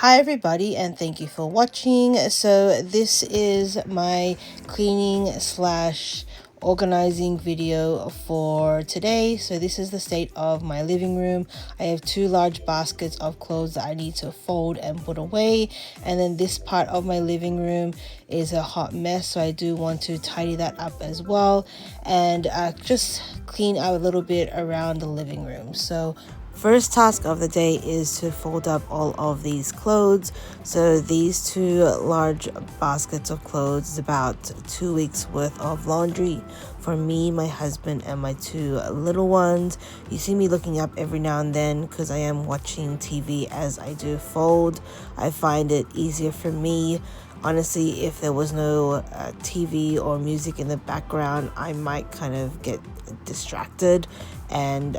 Hi everybody, and thank you for watching. So this is my cleaning slash organizing video for today. So this is the state of my living room. I have two large baskets of clothes that I need to fold and put away, and then this part of my living room is a hot mess, so I do want to tidy that up as well and just clean out a little bit around the living room. So first task of the day is to fold up all of these clothes. So these two large baskets of clothes is about 2 weeks worth of laundry for me, my husband, and my two little ones. You see me looking up every now and then because I am watching TV as I do fold. I find it easier for me. Honestly, if there was no TV or music in the background, I might kind of get distracted and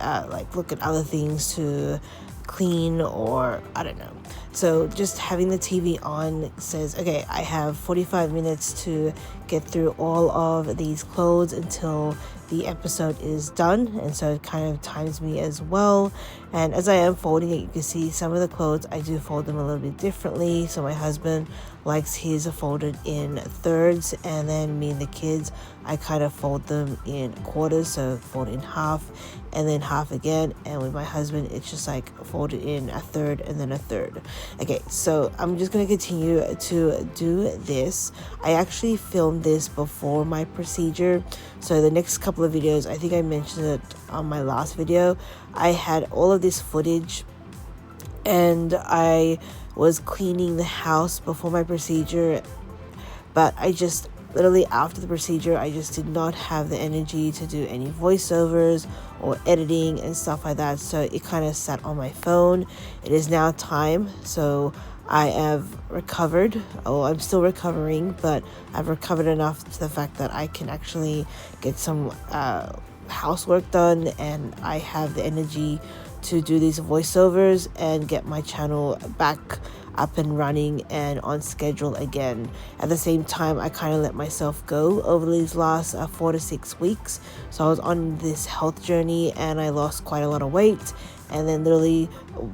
look at other things to clean, or I don't know. So just having the TV on says, okay, I have 45 minutes to get through all of these clothes until the episode is done, and so it kind of times me as well. And as I am folding it, you can see some of the clothes I do fold them a little bit differently. So my husband likes his folded in thirds, and then me and the kids, I kind of fold them in quarters, so fold in half and then half again. And with my husband, it's just like folded in a third and then a third. Okay, so I'm just going to continue to do this. I actually filmed this before my procedure, so the next couple of videos, I think I mentioned it on my last video, I had all of this footage and I was cleaning the house before my procedure, but I just literally after the procedure, I just did not have the energy to do any voiceovers or editing and stuff like that, so it kind of sat on my phone. It is now time, so I have recovered. Oh, I'm still recovering, but I've recovered enough to the fact that I can actually get some housework done, and I have the energy to do these voiceovers and get my channel back up and running and on schedule again. At the same time, I kind of let myself go over these last 4 to 6 weeks. So I was on this health journey and I lost quite a lot of weight, and then literally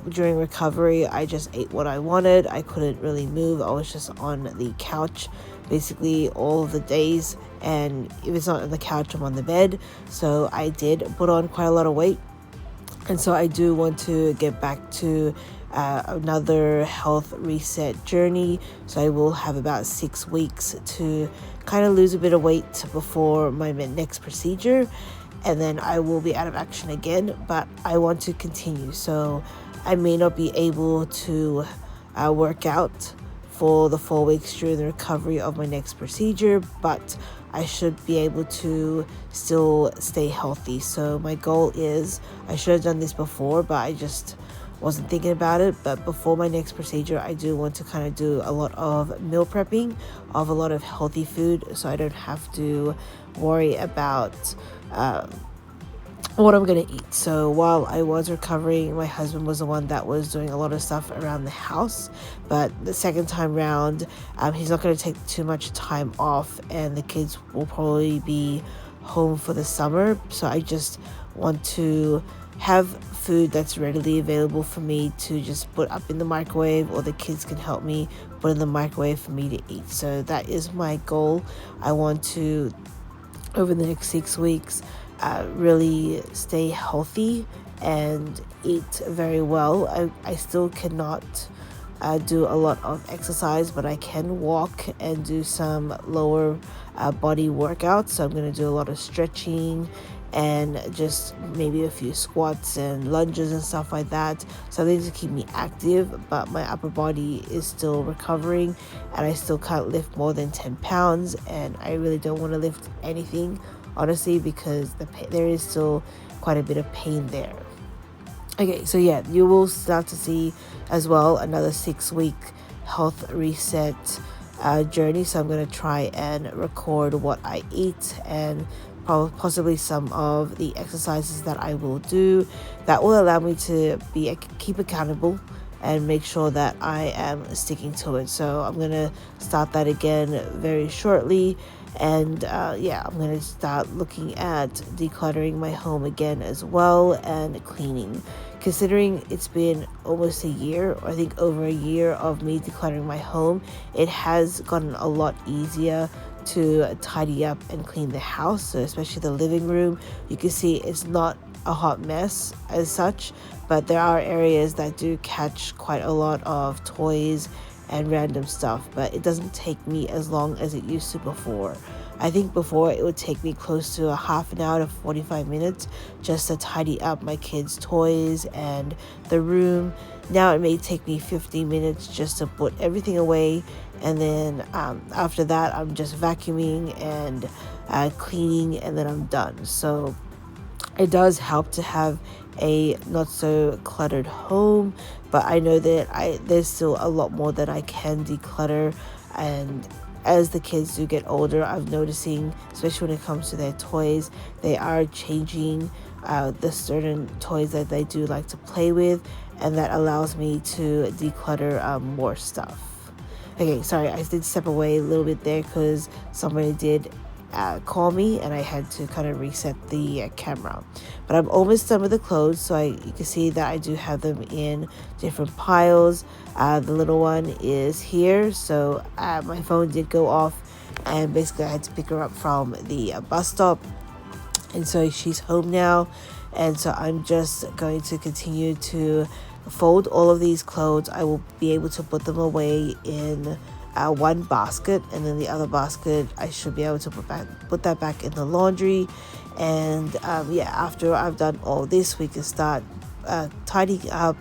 during recovery I just ate what I wanted. I couldn't really move. I was just on the couch basically all of the days, and if it's not on the couch, I'm on the bed. So I did put on quite a lot of weight, and so I do want to get back to another health reset journey. So I will have about 6 weeks to kind of lose a bit of weight before my next procedure, and then I will be out of action again, but I want to continue. So I may not be able to work out for the 4 weeks during the recovery of my next procedure, but I should be able to still stay healthy. So my goal is, I should have done this before, but I just wasn't thinking about it, but before my next procedure, I do want to kind of do a lot of meal prepping of a lot of healthy food, so I don't have to worry about what I'm gonna eat. So while I was recovering, my husband was the one that was doing a lot of stuff around the house, but the second time round, he's not gonna take too much time off, and the kids will probably be home for the summer. So I just want to have food that's readily available for me to just put up in the microwave, or the kids can help me put in the microwave for me to eat. So that is my goal. I want to, over the next 6 weeks, really stay healthy and eat very well. I still cannot do a lot of exercise, but I can walk and do some lower body workouts. So I'm going to do a lot of stretching and just maybe a few squats and lunges and stuff like that, something to keep me active. But my upper body is still recovering, and I still can't lift more than 10 pounds, and I really don't want to lift anything, honestly, because there is still quite a bit of pain there. Okay, so yeah, you will start to see as well another 6-week health reset journey. So I'm going to try and record what I eat and possibly some of the exercises that I will do. That will allow me to keep accountable and make sure that I am sticking to it. So I'm gonna start that again very shortly. And yeah, I'm gonna start looking at decluttering my home again as well, and cleaning. Considering it's been almost a year, or I think over a year, of me decluttering my home, it has gotten a lot easier to tidy up and clean the house. So especially the living room, you can see it's not a hot mess as such, but there are areas that do catch quite a lot of toys and random stuff, but it doesn't take me as long as it used to before. I think before it would take me close to a half an hour to 45 minutes just to tidy up my kids' toys and the room. Now it may take me 15 minutes just to put everything away, and then after that I'm just vacuuming and cleaning, and then I'm done. So it does help to have a not so cluttered home, but I know that there's still a lot more that I can declutter. And as the kids do get older, I'm noticing, especially when it comes to their toys, they are changing the certain toys that they do like to play with, and that allows me to declutter more stuff. Okay, sorry, I did step away a little bit there because somebody did call me, and I had to kind of reset the camera. But I'm almost done with the clothes, so you can see that I do have them in different piles. The little one is here, so my phone did go off, and basically I had to pick her up from the bus stop, and so she's home now. And so I'm just going to continue to fold all of these clothes. I will be able to put them away in one basket, and then the other basket I should be able to put that back in the laundry. And yeah, after I've done all this, we can start tidying up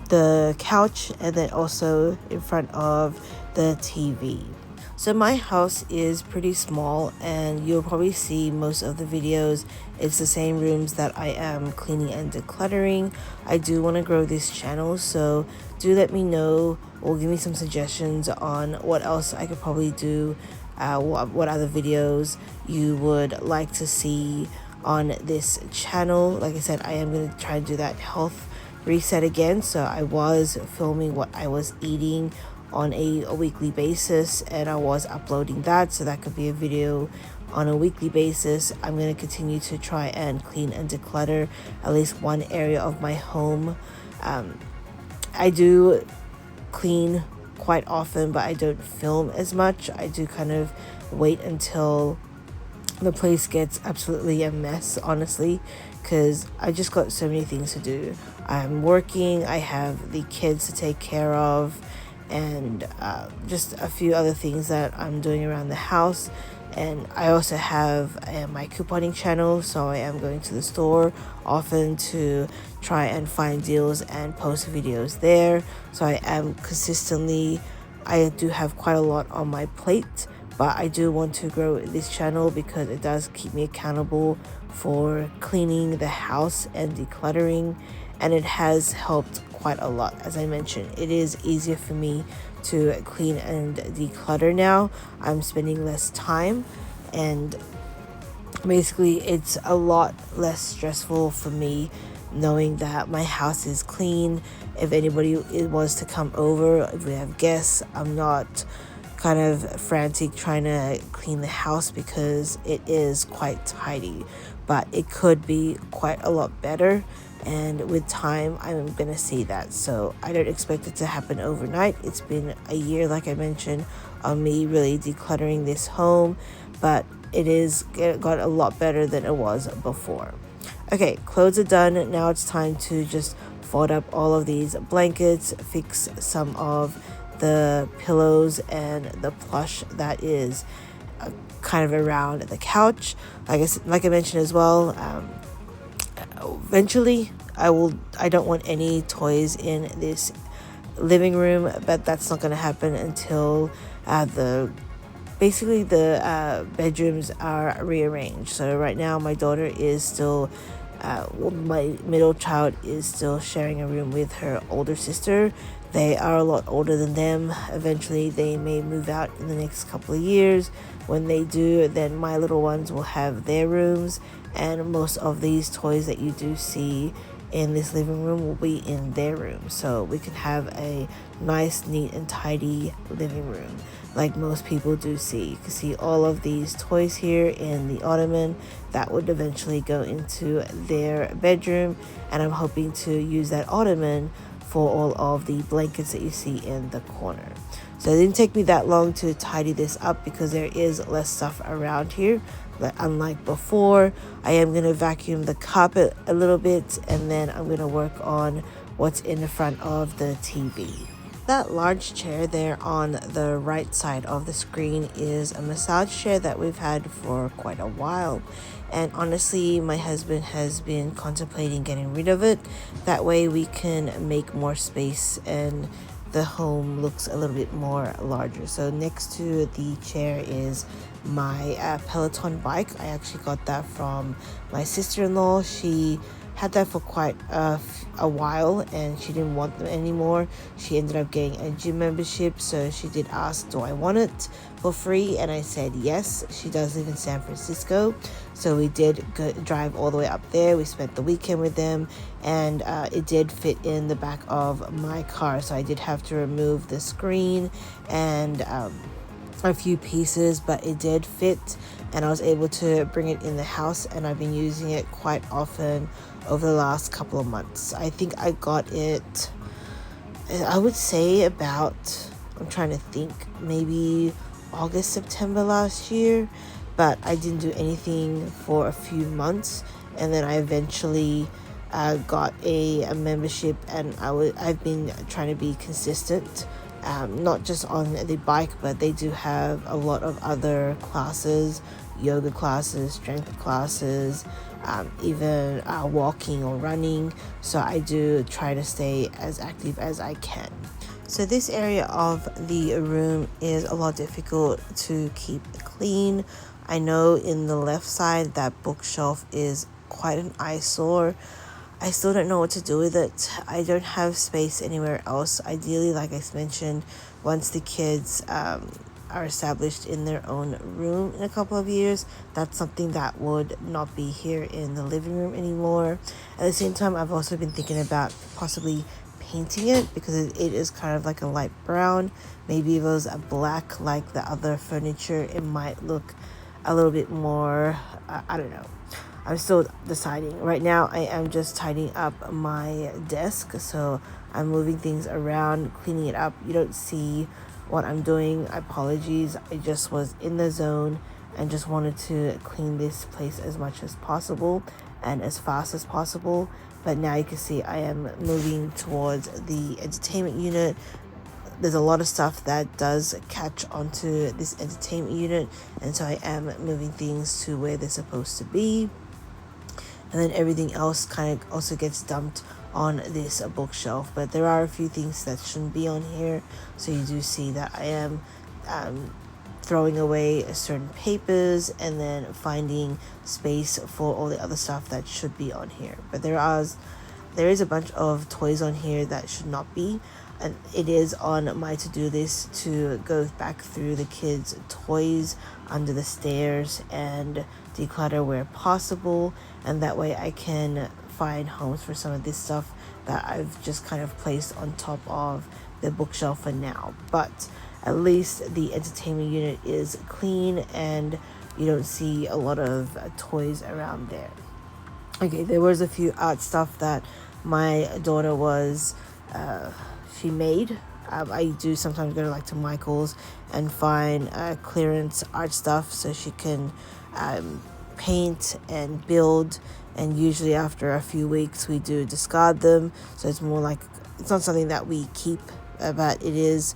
the couch, and then also in front of the TV. So my house is pretty small, and you'll probably see most of the videos, it's the same rooms that I am cleaning and decluttering. I do want to grow this channel, so do let me know or give me some suggestions on what else I could probably do, what other videos you would like to see on this channel. Like I said, I am going to try and do that health reset again. So I was filming what I was eating on a weekly basis, and I was uploading that, so that could be a video on a weekly basis. I'm going to continue to try and clean and declutter at least one area of my home. I do clean quite often, but I don't film as much. I do kind of wait until the place gets absolutely a mess, honestly, because I just got so many things to do. I'm working, I have the kids to take care of, and just a few other things that I'm doing around the house. And I also have my couponing channel, so I am going to the store often to try and find deals and post videos there. So I do have quite a lot on my plate, but I do want to grow this channel because it does keep me accountable for cleaning the house and decluttering, and it has helped quite a lot. As I mentioned, it is easier for me to clean and declutter now. I'm spending less time, and basically it's a lot less stressful for me knowing that my house is clean. If anybody was to come over, if we have guests, I'm not kind of frantic trying to clean the house because it is quite tidy, but it could be quite a lot better. And with time, I'm going to see that. So I don't expect it to happen overnight. It's been a year, like I mentioned, of me really decluttering this home, but it got a lot better than it was before. Okay, clothes are done. Now it's time to just fold up all of these blankets, fix some of the pillows and the plush that is kind of around the couch. Like I mentioned as well, eventually I don't want any toys in this living room, but that's not going to happen until the bedrooms are rearranged. So right now my daughter is still my middle child is still sharing a room with her older sister. They are a lot older than them. Eventually they may move out in the next couple of years. When they do, then my little ones will have their rooms, and most of these toys that you do see in this living room will be in their room, so we can have a nice, neat, and tidy living room like most people do see. You can see all of these toys here in the ottoman that would eventually go into their bedroom, and I'm hoping to use that ottoman for all of the blankets that you see in the corner. So it didn't take me that long to tidy this up because there is less stuff around here. But unlike before, I am going to vacuum the carpet a little bit, and then I'm going to work on what's in the front of the TV. That large chair there on the right side of the screen is a massage chair that we've had for quite a while. And honestly, my husband has been contemplating getting rid of it. That way we can make more space and the home looks a little bit more larger. So next to the chair is my Peloton bike. I actually got that from my sister-in-law. She had that for quite a while and she didn't want them anymore. She ended up getting a gym membership, so she did ask, do I want it for free? And I said yes. She does live in San Francisco, so we did drive all the way up there. We spent the weekend with them, and it did fit in the back of my car, so I did have to remove the screen and a few pieces, but it did fit, and I was able to bring it in the house, and I've been using it quite often over the last couple of months. I think I got it, I would say about, I'm trying to think, maybe August, September last year, but I didn't do anything for a few months, and then I eventually got a membership, and I've been trying to be consistent. Not just on the bike, but they do have a lot of other classes, yoga classes, strength classes, even walking or running. So I do try to stay as active as I can. So this area of the room is a lot difficult to keep clean. I know in the left side that bookshelf is quite an eyesore. I still don't know what to do with it. I don't have space anywhere else. Ideally, like I mentioned, once the kids are established in their own room in a couple of years, that's something that would not be here in the living room anymore. At the same time, I've also been thinking about possibly painting it because it is kind of like a light brown. Maybe if it was a black like the other furniture, it might look a little bit more, I don't know. I'm still deciding. Right now, I am just tidying up my desk. So I'm moving things around, cleaning it up. You don't see what I'm doing. Apologies. I just was in the zone and just wanted to clean this place as much as possible and as fast as possible. But now you can see I am moving towards the entertainment unit. There's a lot of stuff that does catch onto this entertainment unit, and so I am moving things to where they're supposed to be. And then everything else kind of also gets dumped on this bookshelf. But there are a few things that shouldn't be on here. So you do see that I am throwing away certain papers and then finding space for all the other stuff that should be on here. But there is a bunch of toys on here that should not be. And it is on my to-do list to go back through the kids' toys under the stairs and declutter where possible, and that way I can find homes for some of this stuff that I've just kind of placed on top of the bookshelf for now. But at least the entertainment unit is clean and you don't see a lot of toys around there. Okay, there was a few art stuff that my daughter was she made. I do sometimes go to Michael's and find clearance art stuff so she can paint and build, and usually after a few weeks we do discard them. So it's more like, it's not something that we keep, but it is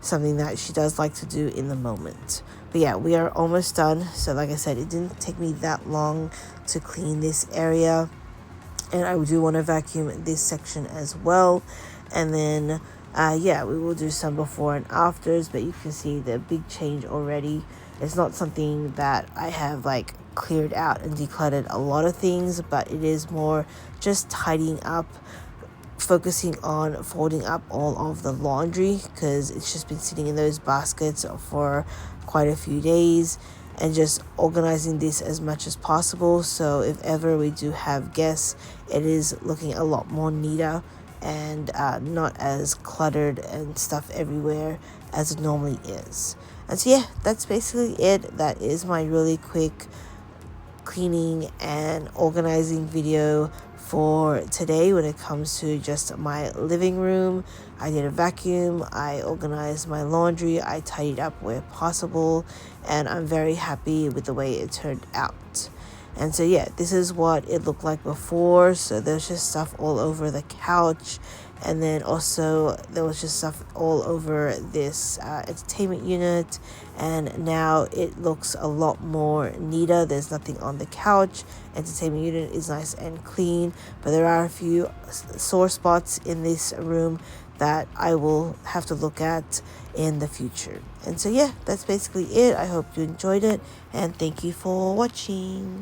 something that she does like to do in the moment. But yeah, we are almost done. So like I said, it didn't take me that long to clean this area, and I do want to vacuum this section as well. And then we will do some before and afters, but you can see the big change already. It's not something that I have cleared out and decluttered a lot of things, but it is more just tidying up, focusing on folding up all of the laundry because it's just been sitting in those baskets for quite a few days. and just organizing this as much as possible. So if ever we do have guests, it is looking a lot more neater and not as cluttered and stuff everywhere as it normally is. And so yeah, that's basically it. That is my really quick cleaning and organizing video for today when it comes to just my living room. I did a vacuum, I organized my laundry, I tidied up where possible, and I'm very happy with the way it turned out. And so yeah, this is what it looked like before. So there's just stuff all over the couch, and then also there was just stuff all over this entertainment unit, and now it looks a lot more neater. There's nothing on the couch. Entertainment unit is nice and clean, but there are a few sore spots in this room that I will have to look at in the future. And so yeah, that's basically it. I hope you enjoyed it, and thank you for watching.